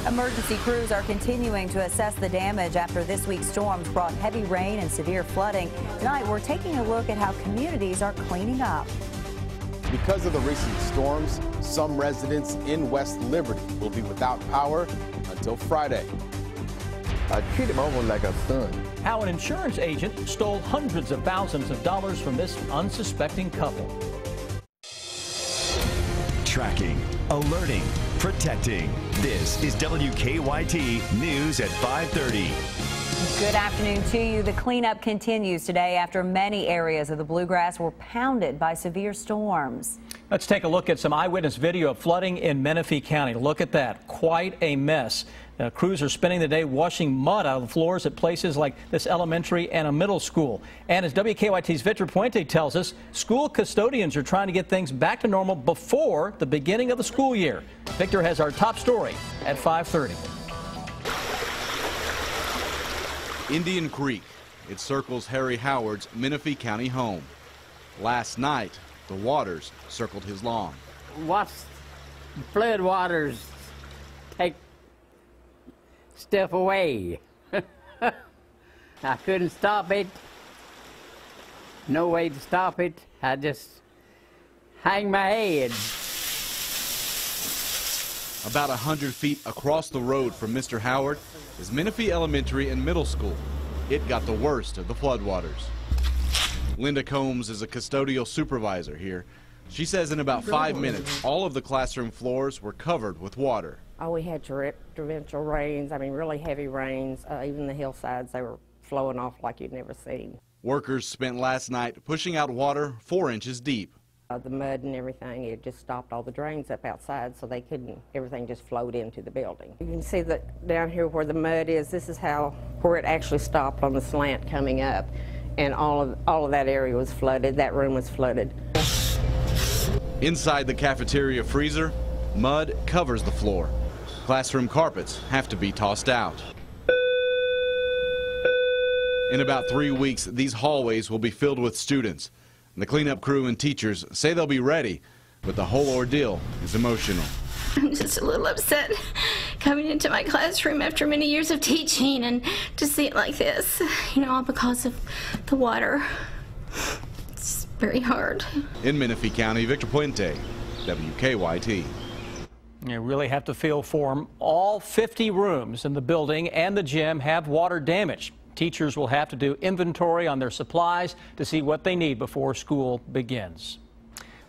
Emergency crews are continuing to assess the damage after this week's storms brought heavy rain and severe flooding. Tonight, we're taking a look at how communities are cleaning up. Because of the recent storms, some residents in West Liberty will be without power until Friday. I treat him almost like a son. How an insurance agent stole hundreds of thousands of dollars from this unsuspecting couple. Tracking, alerting, protecting. This is WKYT News at 5:30. Good afternoon to you. The cleanup continues today after many areas of the Bluegrass were pounded by severe storms. Let's take a look at some eyewitness video of flooding in Menifee County. Look at that. Quite a mess. Crews are spending the day washing mud out of the floors at places like this elementary and a middle school. And as WKYT's Victor Puente tells us, school custodians are trying to get things back to normal before the beginning of the school year. Victor has our top story at 5:30. Indian Creek. It circles Harry Howard's Menifee County home. Last night, the waters circled his lawn. Watch flood waters take stuff away. I couldn't stop it. No way to stop it. I just hang my head. About 100 feet across the road from Mr. Howard is Menifee Elementary and Middle School. It got the worst of the floodwaters. Linda Combs is a custodial supervisor here. She says in about 5 minutes, all of the classroom floors were covered with water. Oh, we had torrential rains, really heavy rains. Even the hillsides, they were flowing off like you'd never seen. Workers spent last night pushing out water 4 inches deep. The mud and everything, it just stopped all the drains up outside, so they couldn't, everything just flowed into the building. You can see that down here where the mud is, this is where it actually stopped on the slant coming up. And all of that area was flooded, that room was flooded. Inside the cafeteria freezer, mud covers the floor. Classroom carpets have to be tossed out. In about 3 weeks, these hallways will be filled with students. The cleanup crew and teachers say they'll be ready, but the whole ordeal is emotional. I'm just a little upset coming into my classroom after many years of teaching and to see it like this, all because of the water. It's very hard. In Menifee County, Victor Puente, WKYT. You really have to feel for them. All 50 rooms in the building and the gym have water damage. Teachers will have to do inventory on their supplies to see what they need before school begins.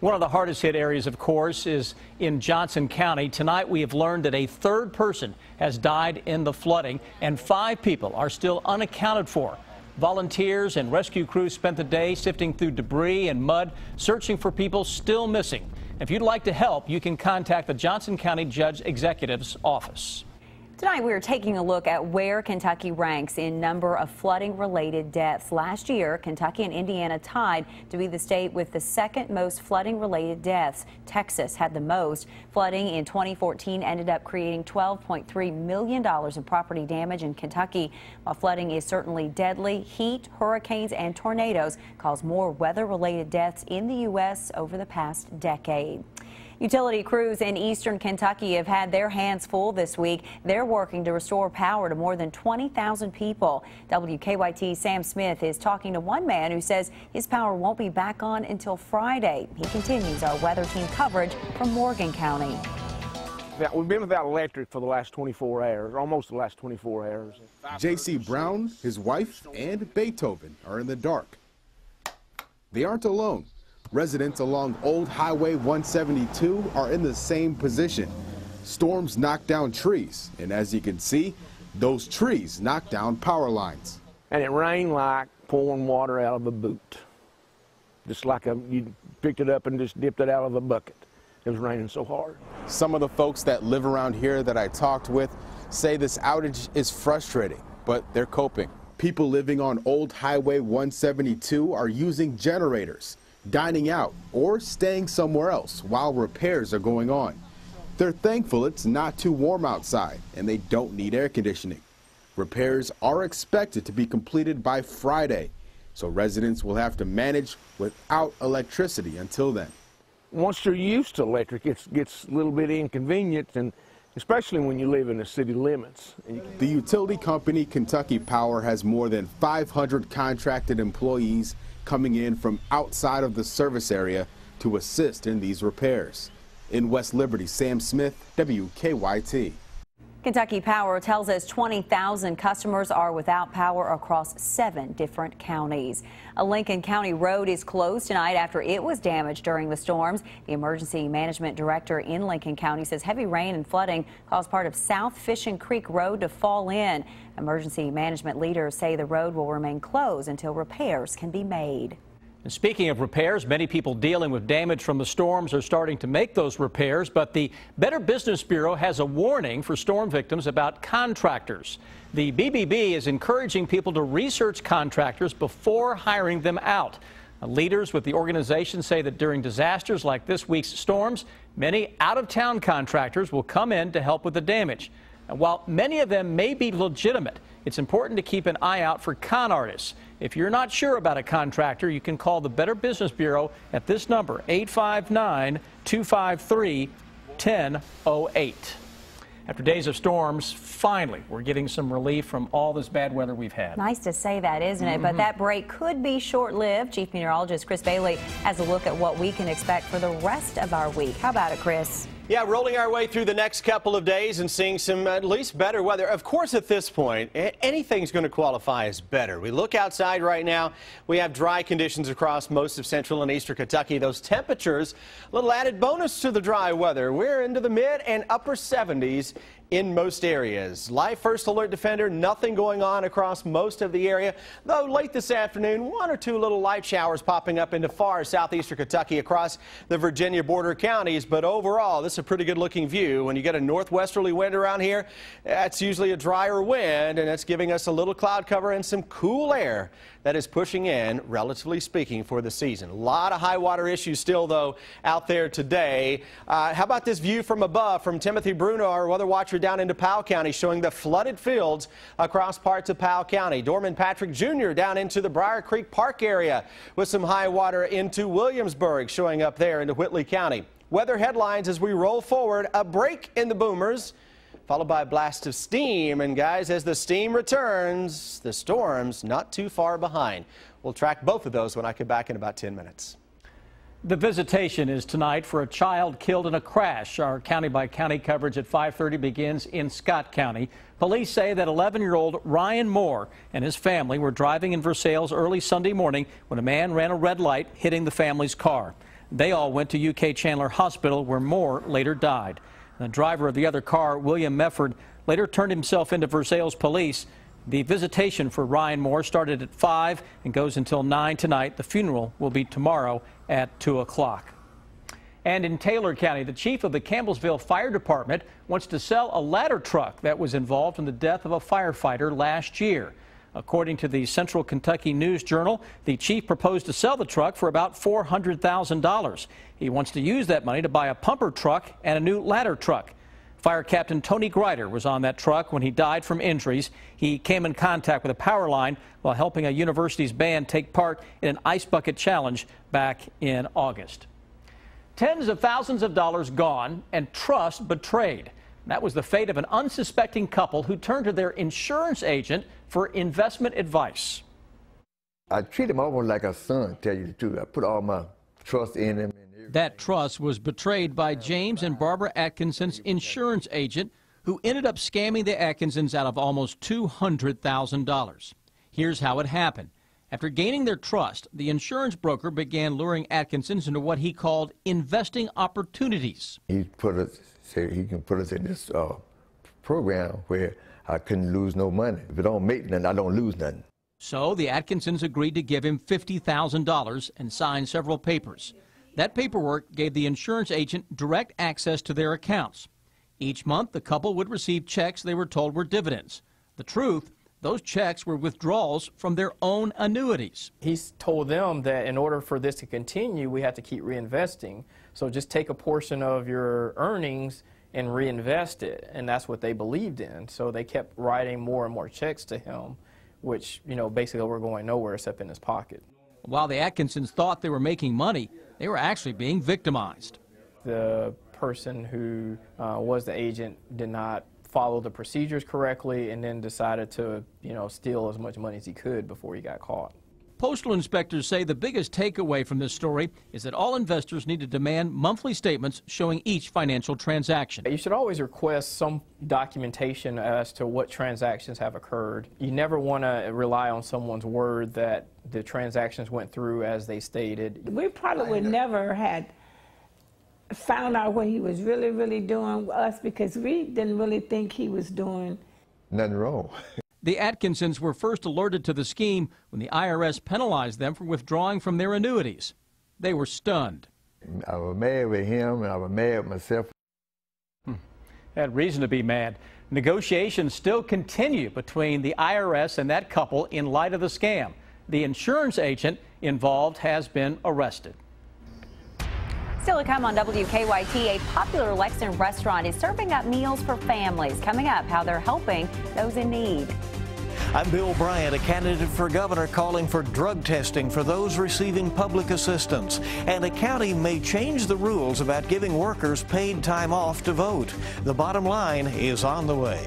One of the hardest hit areas, of course, is in Johnson County. Tonight, we have learned that a third person has died in the flooding, and 5 people are still unaccounted for. Volunteers and rescue crews spent the day sifting through debris and mud, searching for people still missing. If you'd like to help, you can contact the Johnson County Judge Executive's office. Tonight, we are taking a look at where Kentucky ranks in number of flooding-related deaths. Last year, Kentucky and Indiana tied to be the state with the second most flooding-related deaths. Texas had the most. Flooding in 2014 ended up creating $12.3 million in property damage in Kentucky. While flooding is certainly deadly, heat, hurricanes, and tornadoes cause more weather-related deaths in the U.S. over the past decade. Utility crews in eastern Kentucky have had their hands full this week. They're working to restore power to more than 20,000 people. WKYT's Sam Smith is talking to one man who says his power won't be back on until Friday. He continues our weather team coverage from Morgan County. We've been without electric for the last 24 hours, almost the last 24 hours. J.C. Brown, his wife, and Beethoven are in the dark. They aren't alone. Residents along Old Highway 172 are in the same position. Storms knock down trees, and as you can see, those trees knock down power lines. And it rained like pouring water out of a boot. Just like you picked it up and just dipped it out of a bucket. It was raining so hard. Some of the folks that live around here that I talked with say this outage is frustrating, but they're coping. People living on Old Highway 172 are using generators, dining out, or staying somewhere else while repairs are going on. They're thankful it's not too warm outside and they don't need air conditioning. Repairs are expected to be completed by Friday, so residents will have to manage without electricity until then. Once you're used to electric, it gets a little bit inconvenient, and especially when you live in the city limits. The utility company Kentucky Power has more than 500 contracted employees coming in from outside of the service area to assist in these repairs. In West Liberty, Sam Smith, WKYT. Kentucky Power tells us 20,000 customers are without power across 7 different counties. A Lincoln County road is closed tonight after it was damaged during the storms. The emergency management director in Lincoln County says heavy rain and flooding caused part of South Fishing Creek Road to fall in. Emergency management leaders say the road will remain closed until repairs can be made. And speaking of repairs, many people dealing with damage from the storms are starting to make those repairs, but the Better Business Bureau has a warning for storm victims about contractors. The BBB is encouraging people to research contractors before hiring them out. Leaders with the organization say that during disasters like this week's storms, many out-of-town contractors will come in to help with the damage. And while many of them may be legitimate, it's important to keep an eye out for con artists. If you're not sure about a contractor, you can call the Better Business Bureau at this number, 859-253-1008. After days of storms, finally, we're getting some relief from all this bad weather we've had. Nice to say that, isn't it? But that break could be short-lived. Chief Meteorologist Chris Bailey has a look at what we can expect for the rest of our week. How about it, Chris? Yeah, rolling our way through the next couple of days and seeing some at least better weather. Of course, at this point, anything's going to qualify as better. We look outside right now. We have dry conditions across most of central and eastern Kentucky. Those temperatures, a little added bonus to the dry weather. We're into the mid and upper 70s in most areas. Live First Alert Defender, nothing going on across most of the area, though late this afternoon, 1 or 2 little light showers popping up into far southeastern Kentucky across the Virginia border counties. But overall, this is a pretty good looking view. When you get a northwesterly wind around here, that's usually a drier wind, and it's giving us a little cloud cover and some cool air that is pushing in, relatively speaking, for the season. A lot of high water issues still, though, out there today. How about this view from above from Timothy Bruno, our weather watcher down into Powell County, showing the flooded fields across parts of Powell County. Dorman Patrick Jr. down into the Briar Creek Park area with some high water into Williamsburg, showing up there into Whitley County. Weather headlines as we roll forward. A break in the boomers, followed by a blast of steam. And guys, as the steam returns, the storm's not too far behind. We'll track both of those when I come back in about 10 minutes. The visitation is tonight for a child killed in a crash. Our county-by-county coverage at 5:30 begins in Scott County. Police say that 11-year-old Ryan Moore and his family were driving in Versailles early Sunday morning when a man ran a red light, hitting the family's car. They all went to UK Chandler Hospital, where Moore later died. The driver of the other car, William Mefford, later turned himself into Versailles police. The visitation for Ryan Moore started at 5 and goes until 9 tonight. The funeral will be tomorrow at 2 o'clock. And in Taylor County, the chief of the Campbellsville Fire Department wants to sell a ladder truck that was involved in the death of a firefighter last year. According to the Central Kentucky News Journal, the chief proposed to sell the truck for about $400,000. He wants to use that money to buy a pumper truck and a new ladder truck. Fire Captain Tony Greider was on that truck when he died from injuries. He came in contact with a power line while helping a university's band take part in an ice bucket challenge back in August. Tens of thousands of dollars gone and trust betrayed. That was the fate of an unsuspecting couple who turned to their insurance agent for investment advice. I treat him almost like a son, tell you the truth. I put all my trust in him. That trust was betrayed by James and Barbara Atkinson's insurance agent, who ended up scamming the Atkinsons out of almost $200,000. Here's how it happened. After gaining their trust, the insurance broker began luring Atkinsons into what he called investing opportunities. He said he can put us in this program where I couldn't lose no money. If it don't make nothing, I don't lose nothing. So the Atkinsons agreed to give him $50,000 and sign several papers. That paperwork gave the insurance agent direct access to their accounts. Each month, the couple would receive checks they were told were dividends. The truth, those checks were withdrawals from their own annuities. He's told them that in order for this to continue, we have to keep reinvesting. So just take a portion of your earnings and reinvest it. And that's what they believed in. So they kept writing more and more checks to him, which, you know, basically were going nowhere except in his pocket. While the Atkinsons thought they were making money, they were actually being victimized. The person who was the agent did not follow the procedures correctly and then decided to, steal as much money as he could before he got caught. Postal inspectors say the biggest takeaway from this story is that all investors need to demand monthly statements showing each financial transaction. You should always request some documentation as to what transactions have occurred. You never want to rely on someone's word that the transactions went through as they stated. We probably would never had found out what he was really doing with us because we didn't really think he was doing nothing wrong. The Atkinsons were first alerted to the scheme when the IRS penalized them for withdrawing from their annuities. They were stunned. I was mad with him, and I was mad with myself. Had reason to be mad. Negotiations still continue between the IRS and that couple in light of the scam. The insurance agent involved has been arrested. Still to come on WKYT, a popular Lexington restaurant is serving up meals for families. Coming up, how they're helping those in need. I'm Bill Bryant, a candidate for governor calling for drug testing for those receiving public assistance. And a county may change the rules about giving workers paid time off to vote. The bottom line is on the way.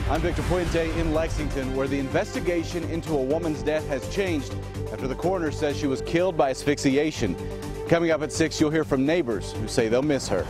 I'm Victor Puente in Lexington, where the investigation into a woman's death has changed after the coroner says she was killed by asphyxiation. Coming up at 6, you'll hear from neighbors who say they'll miss her.